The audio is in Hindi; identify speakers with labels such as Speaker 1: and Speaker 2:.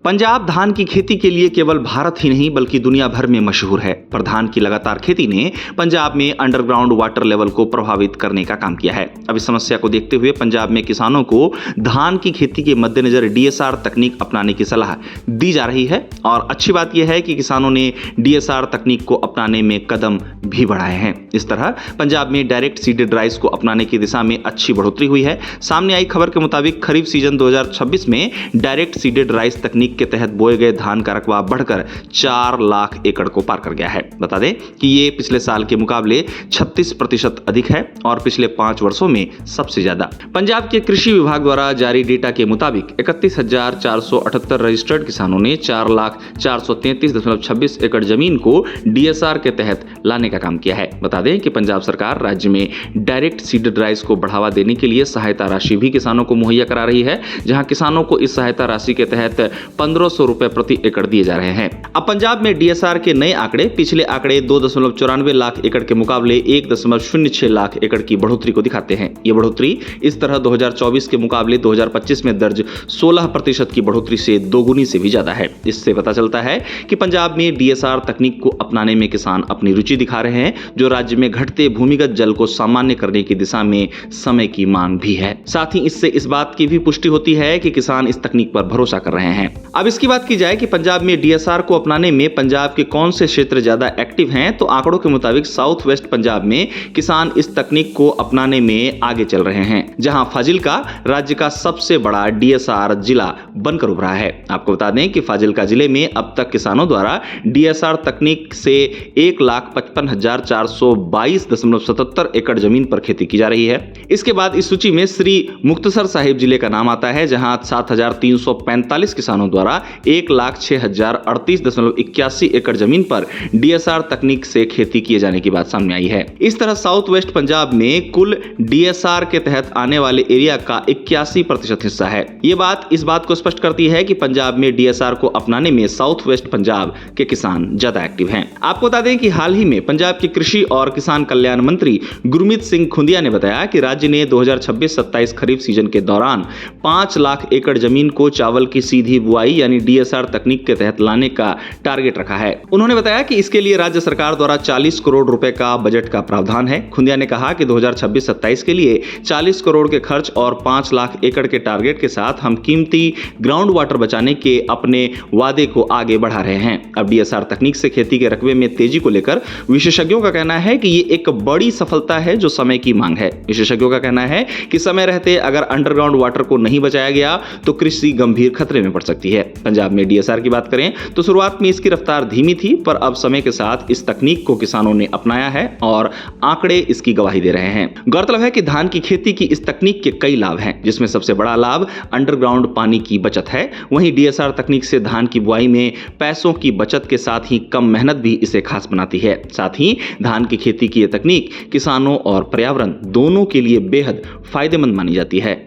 Speaker 1: पंजाब धान की खेती के लिए केवल भारत ही नहीं बल्कि दुनिया भर में मशहूर है। पर धान की लगातार खेती ने पंजाब में अंडरग्राउंड वाटर लेवल को प्रभावित करने का काम किया है। अब इस समस्या को देखते हुए पंजाब में किसानों को धान की खेती के मद्देनजर डीएसआर तकनीक अपनाने की सलाह दी जा रही है। और अच्छी बात यह है कि किसानों ने डीएसआर तकनीक को अपनाने में कदम भी बढ़ाए हैं। इस तरह पंजाब में डायरेक्ट सीडेड राइस को अपनाने की दिशा में अच्छी बढ़ोतरी हुई है। सामने आई खबर के मुताबिक खरीफ सीजन 2026 में डायरेक्ट सीडेड राइस तकनीक के तहत बोए गए धान का रकबा बढ़कर 4 लाख एकड़ को पार कर गया है। बता दें कि ये पिछले साल के मुकाबले 36% अधिक है और पिछले 5 वर्षों में सबसे ज्यादा। पंजाब के कृषि विभाग द्वारा जारी डेटा के मुताबिक 31,478 रजिस्टर्ड किसानों ने 4,433.26 एकड़ जमीन को डीएसआर के तहत लाने का काम किया है। बता दें कि पंजाब सरकार राज्य में डायरेक्ट सीडेड राइस को बढ़ावा देने के लिए सहायता राशि भी किसानों को मुहैया करा रही है, जहां किसानों को इस सहायता राशि के तहत 1500 रुपए प्रति एकड़ दिए जा रहे हैं। अब पंजाब में डीएसआर के नए आंकड़े पिछले आंकड़े 2.94 लाख एकड़ के मुकाबले 1.06 लाख एकड़ की बढ़ोतरी को दिखाते हैं। ये बढ़ोतरी इस तरह 2024 के मुकाबले 2025 में दर्ज 16% की बढ़ोतरी से दोगुनी से भी ज्यादा है। इससे पता चलता है कि पंजाब में डीएसआर तकनीक को अपनाने में किसान अपनी रुचि दिखा रहे हैं, जो राज्य में घटते भूमिगत जल को सामान्य करने की दिशा में समय की मांग भी है। साथ ही इससे इस बात की भी पुष्टि होती है कि किसान इस तकनीक पर भरोसा कर रहे हैं। अब इसकी बात की जाए कि पंजाब में डीएसआर को अपनाने में पंजाब के कौन से क्षेत्र ज्यादा एक्टिव हैं, तो आंकड़ों के मुताबिक साउथ वेस्ट पंजाब में किसान इस तकनीक को अपनाने में आगे चल रहे हैं, जहां फाजिल्का राज्य का सबसे बड़ा डीएसआर जिला बनकर उभरा है। आपको बता दें कि फाजिल्का जिले में अब तक किसानों द्वारा डीएसआर तकनीक से 1,55,422.77 एकड़ जमीन पर खेती की जा रही है। इसके बाद इस सूची में श्री मुक्तसर साहिब जिले का नाम आता है, जहां 7,345 किसानों द्वारा 1,06,038.81 एकड़ जमीन पर डीएसआर तकनीक से खेती किए जाने की बात सामने आई है। इस तरह साउथ वेस्ट पंजाब में कुल डीएसआर के तहत आने वाले एरिया का 81% हिस्सा है। ये बात इस बात को स्पष्ट करती है कि पंजाब में डीएसआर को अपनाने में साउथ वेस्ट पंजाब के किसान ज्यादा एक्टिव हैं। आपको बता दें कि हाल ही में पंजाब के कृषि और किसान कल्याण मंत्री गुरमीत सिंह खुंदिया ने बताया कि राज्य ने 2026-27 खरीफ सीजन के दौरान 5 लाख एकड़ जमीन को चावल की सीधी बुआई यानी डीएसआर तकनीक के तहत लाने का टारगेट रखा है। उन्होंने बताया कि इसके लिए राज्य सरकार द्वारा 40 करोड़ रुपए का बजट का प्रावधान है। खुंदिया ने कहा कि 2026-27 के लिए 40 करोड़ के खर्च और 5 लाख एकड़ के टारगेट के साथ हम कीमती ग्राउंड वाटर बचाने के अपने वादे को आगे बढ़ा रहे हैं। अब डीएसआर तकनीक से खेती के रकबे में तेजी को लेकर विशेषज्ञों का कहना है कि ये एक बड़ी सफलता है जो समय की मांग है। विशेषज्ञों का कहना है कि समय रहते अगर अंडरग्राउंड वाटर को नहीं बचाया गया तो कृषि गंभीर खतरे में पड़ सकती है। पंजाब में डीएसआर की बात करें तो शुरुआत में इसकी रफ्तार धीमी थी, पर अब समय के साथ इस तकनीक को किसानों ने अपनाया है और आंकड़े इसकी गवाही दे रहे हैं। गौरतलब है कि धान की खेती की इस तकनीक के कई लाभ हैं, जिसमें सबसे बड़ा लाभ अंडरग्राउंड पानी की बचत है। वहीं डीएसआर तकनीक से धान की बुआई में पैसों की बचत के साथ ही कम मेहनत भी इसे खास बनाती है। साथ ही धान की खेती की यह तकनीक किसानों और पर्यावरण दोनों के लिए बेहद फायदेमंद मानी जाती है।